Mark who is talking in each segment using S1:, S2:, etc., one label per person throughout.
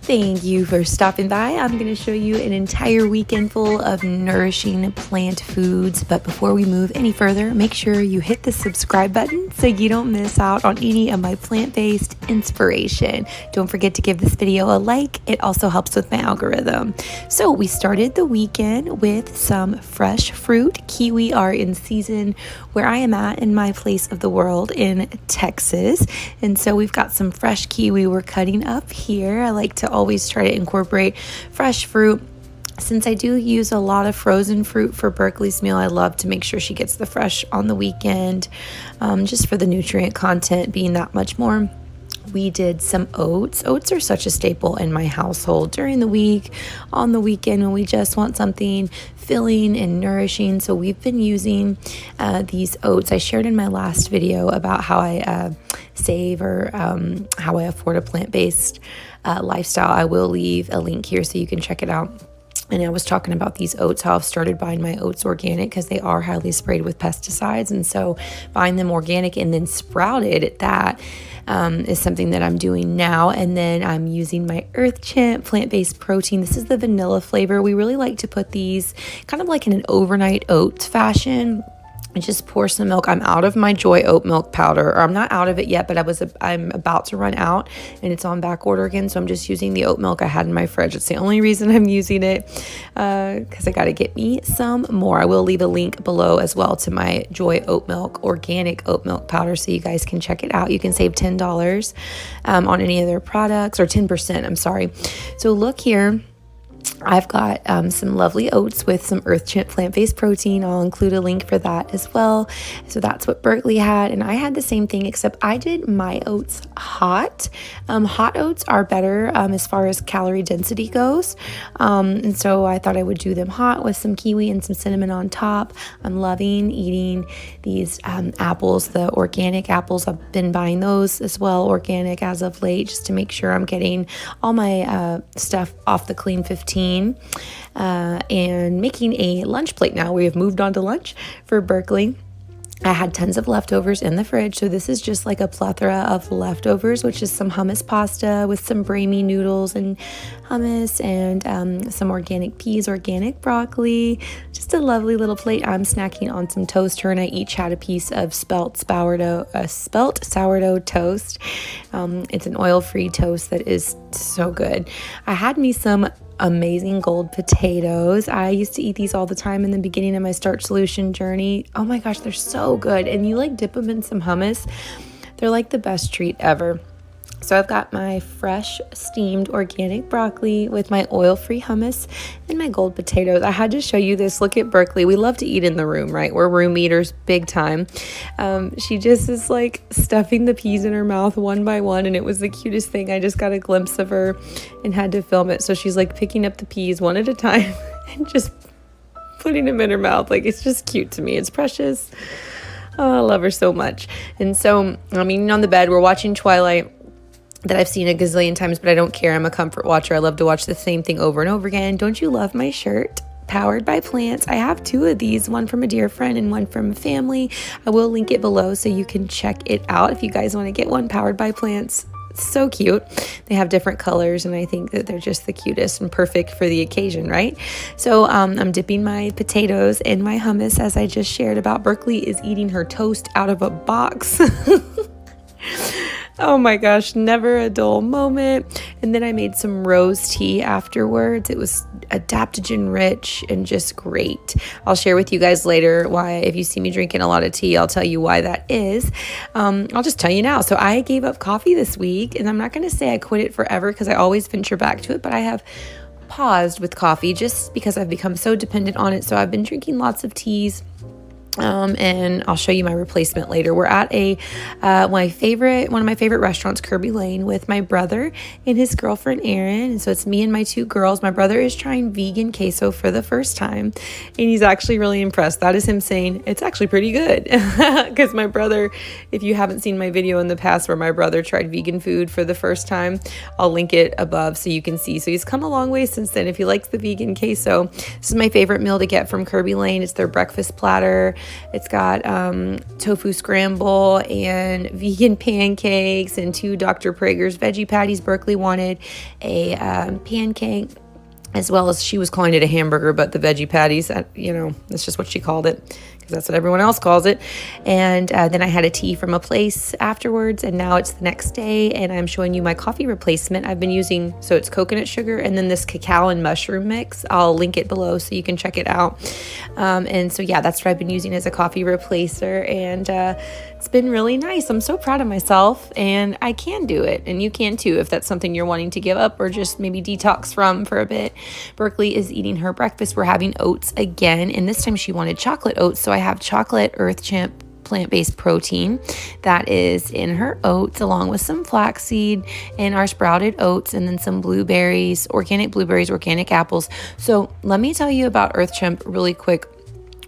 S1: Thank you for stopping by. I'm going to show you an entire weekend full of nourishing plant foods. But before we move any further, make sure you hit the subscribe button so you don't miss out on any of my plant-based inspiration. Don't forget to give this video a like. It also helps with my algorithm. So we started the weekend with some fresh fruit. Kiwi are in season where I am at in my place of the world in Texas. And so we've got some fresh kiwi we're cutting up here. I like to always try to incorporate fresh fruit. Since I do use a lot of frozen fruit for Berkley's meal, I love to make sure she gets the fresh on the weekend, just for the nutrient content being that much more. We did some oats. Oats are such a staple in my household during the week, on the weekend when we just want something filling and nourishing. So we've been using these oats. I shared in my last video about how I save or how I afford a plant-based lifestyle. I will leave a link here so you can check it out. And I was talking about these oats, how I've started buying my oats organic because they are highly sprayed with pesticides. And so buying them organic and then sprouted at that is something that I'm doing now. And then I'm using my Earth Chimp plant-based protein. This is the vanilla flavor. We really like to put these kind of like in an overnight oats fashion. I just pour some milk. I'm out of my Joy oat milk powder, or I'm not out of it yet, but I'm about to run out and it's on back order again. So I'm just using the oat milk I had in my fridge. It's the only reason I'm using it, because I got to get me some more. I will leave a link below as well to my Joy oat milk, organic oat milk powder, so you guys can check it out. You can save $10 on any of their products, or 10%, I'm sorry. So look here. I've got some lovely oats with some Earth Chimp plant-based protein. I'll include a link for that as well. So that's what Berkley had. And I had the same thing, except I did my oats hot. Hot oats are better as far as calorie density goes. And so I thought I would do them hot with some kiwi and some cinnamon on top. I'm loving eating these apples, the organic apples. I've been buying those as well, organic as of late, just to make sure I'm getting all my stuff off the Clean 15. And making a lunch plate now. We have moved on to lunch for Berkley. I had tons of leftovers in the fridge, so this is just like a plethora of leftovers, which is some hummus pasta with some brainy noodles and hummus, and some organic peas, organic broccoli. Just a lovely little plate. I'm snacking on some toast. Her and I each had a piece of spelt sourdough toast. It's an oil-free toast that is so good. I had me some amazing gold potatoes. I used to eat these all the time in the beginning of my Starch Solution journey. Oh my gosh, they're so good. And you like dip them in some hummus. They're like the best treat ever. So I've got my fresh steamed organic broccoli with my oil-free hummus and my gold potatoes. I had to show you this. Look at Berkley. We love to eat in the room, right? We're room eaters big time. She just is like stuffing the peas in her mouth one by one, and it was the cutest thing. I just got a glimpse of her and had to film it. So she's like picking up the peas one at a time and just putting them in her mouth. Like, it's just cute to me. It's precious. Oh, I love her so much. And so I'm eating on the bed. We're watching Twilight, that I've seen a gazillion times, but I don't care. I'm a comfort watcher. I love to watch the same thing over and over again. Don't you love my shirt? Powered by plants. I have two of these, one from a dear friend and one from a family. I will link it below so you can check it out if you guys want to get one. Powered by plants. It's so cute. They have different colors, and I think that they're just the cutest and perfect for the occasion, right? So I'm dipping my potatoes in my hummus, as I just shared about. Berkley is eating her toast out of a box. Oh my gosh, never a dull moment. And then I made some rose tea afterwards. It was adaptogen rich and just great. I'll share with you guys later why, if you see me drinking a lot of tea, I'll tell you why that is. I'll just tell you now. So I gave up coffee this week, and I'm not going to say I quit it forever because I always venture back to it, but I have paused with coffee just because I've become so dependent on it. So I've been drinking lots of teas. And I'll show you my replacement later. We're at one of my favorite restaurants, Kirby Lane, with my brother and his girlfriend Erin. And so it's me and my two girls. My brother is trying vegan queso for the first time, and he's actually really impressed. That is him saying it's actually pretty good. Because my brother, if you haven't seen my video in the past where my brother tried vegan food for the first time, I'll link it above so you can see. So he's come a long way since then if he likes the vegan queso. This is my favorite meal to get from Kirby Lane. It's their breakfast platter. It's got tofu scramble and vegan pancakes and 2 Dr. Prager's veggie patties. Berkley wanted a pancake, as well as she was calling it a hamburger, but the veggie patties, that's just what she called it, because that's what everyone else calls it. And then I had a tea from a place afterwards, and now it's the next day, and I'm showing you my coffee replacement I've been using. So it's coconut sugar and then this cacao and mushroom mix. I'll link it below so you can check it out. And so yeah, that's what I've been using as a coffee replacer, and it's been really nice. I'm so proud of myself, and I can do it, and you can too if that's something you're wanting to give up or just maybe detox from for a bit. Berkley is eating her breakfast. We're having oats again, and this time she wanted chocolate oats, so I have chocolate Earth Champ plant-based protein that is in her oats, along with some flaxseed and our sprouted oats, and then some blueberries, organic apples. So let me tell you about Earth Champ really quick.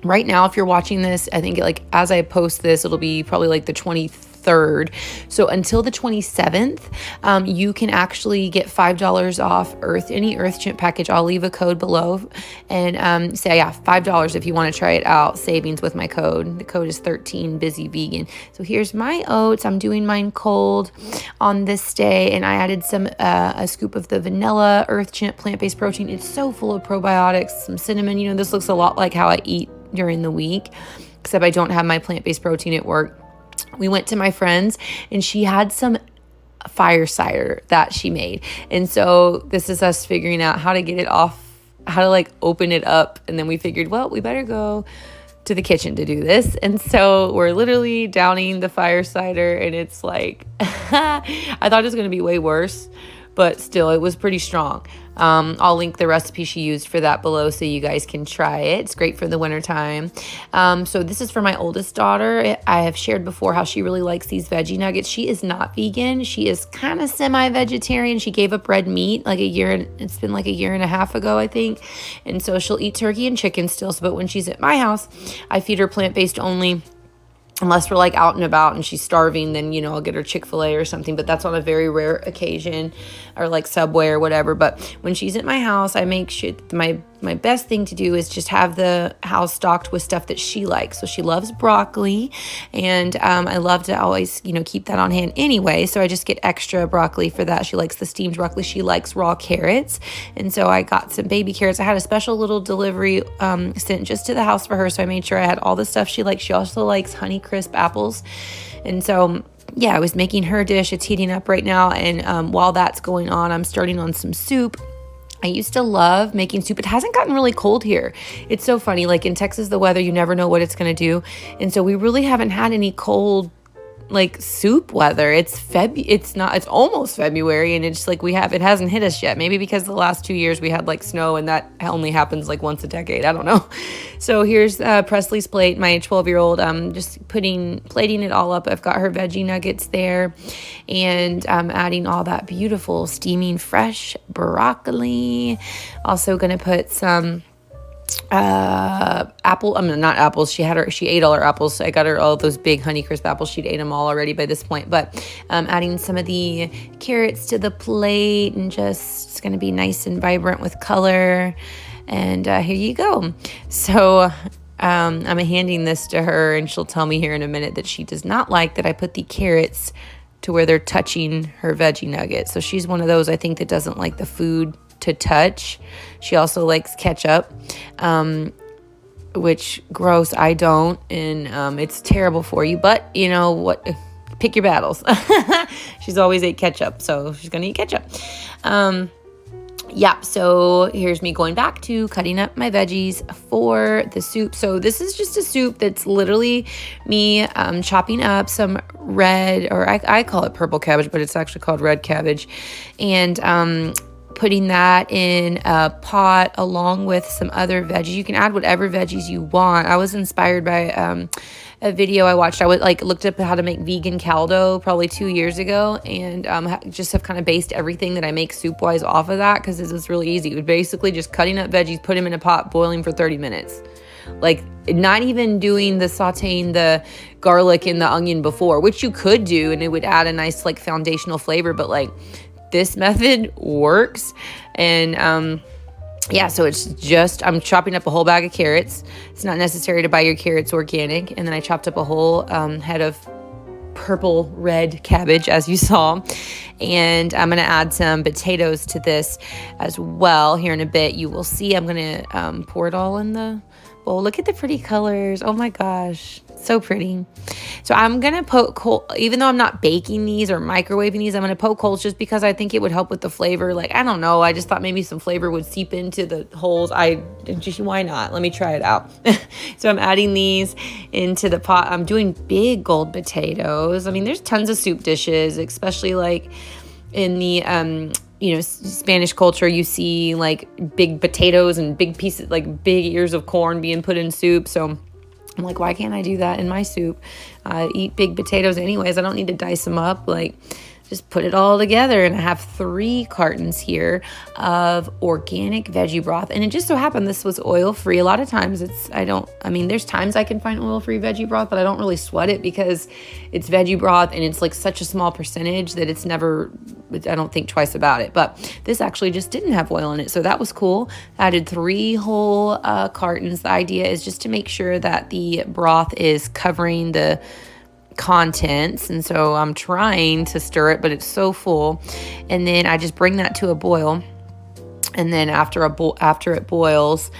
S1: Right now, if you're watching this, I think as I post this, it'll be probably like the 23rd. So until the 27th, you can actually get $5 off any Earth Champ package. I'll leave a code below and say, $5 if you want to try it out. Savings with my code. The code is 13BusyVegan. So here's my oats. I'm doing mine cold on this day, and I added a scoop of the vanilla Earth Champ plant-based protein. It's so full of probiotics, some cinnamon. This looks a lot like how I eat during the week, except I don't have my plant-based protein at work. We went to my friend's, and she had some fire cider that she made. And so this is us figuring out how to get it off, how to open it up. And then we figured, well, we better go to the kitchen to do this. And so we're literally downing the fire cider, and it's I thought it was going to be way worse, but still it was pretty strong. I'll link the recipe she used for that below so you guys can try it. It's great for the wintertime. So this is for my oldest daughter. I have shared before how she really likes these veggie nuggets. She is not vegan. She is kind of semi-vegetarian. She gave up red meat it's been a year and a half ago, I think. And so she'll eat turkey and chicken still. But when she's at my house, I feed her plant-based only. Unless we're out and about and she's starving, then, I'll get her Chick-fil-A or something, but that's on a very rare occasion, or Subway or whatever. But when she's at my house, I make sure my best thing to do is just have the house stocked with stuff that she likes. So she loves broccoli, and I love to always, keep that on hand anyway. So I just get extra broccoli for that. She likes the steamed broccoli. She likes raw carrots. And so I got some baby carrots. I had a special little delivery sent just to the house for her. So I made sure I had all the stuff she likes. She also likes Honeycrisp apples. And so yeah, I was making her dish. It's heating up right now. And while that's going on, I'm starting on some soup. I used to love making soup. It hasn't gotten really cold here. It's so funny. In Texas, the weather, you never know what it's going to do. And so we really haven't had any cold soup weather. It's almost February, and it's it hasn't hit us yet. Maybe because the last 2 years we had snow, and that only happens once a decade. I don't know. So here's Presley's plate, my 12-year-old. Just plating it all up. I've got her veggie nuggets there, and I'm adding all that beautiful steaming fresh broccoli. Also gonna put some not apples. She ate all her apples. So I got her all those big Honeycrisp apples. She'd ate them all already by this point, but adding some of the carrots to the plate, and just it's going to be nice and vibrant with color. And here you go. So I'm handing this to her, and she'll tell me here in a minute that she does not like that I put the carrots to where they're touching her veggie nugget. So she's one of those, I think, that doesn't like the food to touch. She also likes ketchup, which gross. I don't, and it's terrible for you. But you know what? Pick your battles. She's always ate ketchup, so she's gonna eat ketchup. Yeah, so here's me going back to cutting up my veggies for the soup. So this is just a soup that's literally me chopping up some red, or I call it purple cabbage, but it's actually called red cabbage, and putting that in a pot along with some other veggies. You can add whatever veggies you want. I was inspired by a video I watched. I looked up how to make vegan caldo probably 2 years ago, and just have kind of based everything that I make soup wise off of that, because this is really easy. It was basically just cutting up veggies, put them in a pot, boiling for 30 minutes. Not even doing the sauteing the garlic and the onion before, which you could do, and it would add a nice foundational flavor, but this method works. And yeah, so it's just, I'm chopping up a whole bag of carrots. It's not necessary to buy your carrots organic. And then I chopped up a whole head of purple red cabbage, as you saw. And I'm going to add some potatoes to this as well here in a bit. You will see I'm going to pour it all in the bowl. Look at the pretty colors. Oh my gosh, so pretty. So I'm going to poke coal, even though I'm not baking these or microwaving these, I'm going to poke holes just because I think it would help with the flavor. Like, I don't know. I just thought maybe some flavor would seep into the holes. Why not? Let me try it out. So I'm adding these into the pot. I'm doing big gold potatoes. I mean, there's tons of soup dishes, especially like in the, Spanish culture, you see like big potatoes and big pieces, like big ears of corn being put in soup. So I'm like, why can't I do that in my soup? I eat big potatoes anyways. I don't need to dice them up. Like, just put it all together. And I have 3 cartons here of organic veggie broth. And it just so happened this was oil-free. A lot of times there's times I can find oil-free veggie broth, but I don't really sweat it because it's veggie broth and it's like such a small percentage that I don't think twice about it. But this actually just didn't have oil in it. So that was cool. I added 3 whole cartons. The idea is just to make sure that the broth is covering the contents, and so I'm trying to stir it, but it's so full. And then I just bring that to a boil, and then after it boils,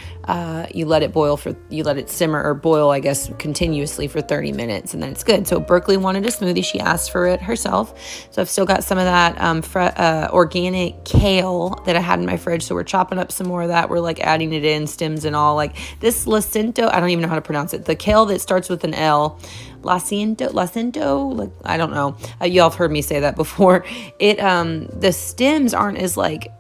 S1: you let it simmer or boil, I guess, continuously for 30 minutes, and then it's good. So Berkley wanted a smoothie. She asked for it herself. So I've still got some of that organic kale that I had in my fridge. So we're chopping up some more of that. We're like adding it in, stems and all. Like this lacento, I don't even know how to pronounce it. The kale that starts with an L. Lacento, like, I don't know. Y'all have heard me say that before. The stems aren't as like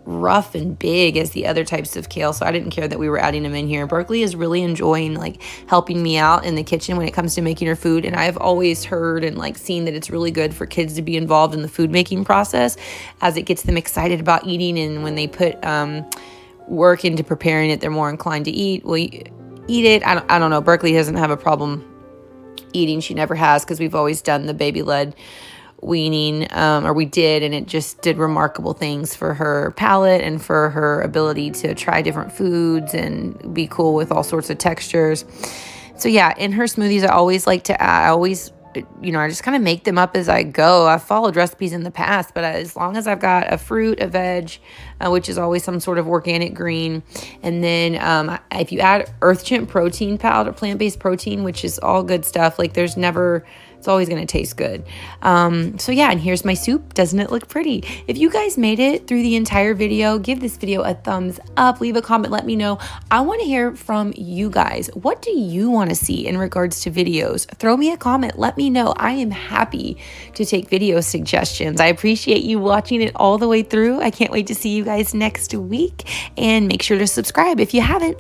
S1: rough and big as the other types of kale, so I didn't care that we were adding them in here. Berkley is really enjoying like helping me out in the kitchen when it comes to making her food, and I've always heard and like seen that it's really good for kids to be involved in the food making process, as it gets them excited about eating, and when they put work into preparing it, they're more inclined to eat it. I don't know. Berkley doesn't have a problem eating. She never has, because we've always done the baby-led weaning, or we did, and it just did remarkable things for her palate and for her ability to try different foods and be cool with all sorts of textures. So yeah, in her smoothies, I always like to add, I just kind of make them up as I go. I've followed recipes in the past, but as long as I've got a fruit, a veg, which is always some sort of organic green, and then if you add Earth Chimp protein powder, plant-based protein, which is all good stuff, like it's always going to taste good. So yeah, and here's my soup. Doesn't it look pretty? If you guys made it through the entire video, give this video a thumbs up, leave a comment, let me know. I want to hear from you guys. What do you want to see in regards to videos? Throw me a comment, let me know. I am happy to take video suggestions. I appreciate you watching it all the way through. I can't wait to see you guys next week, and make sure to subscribe if you haven't.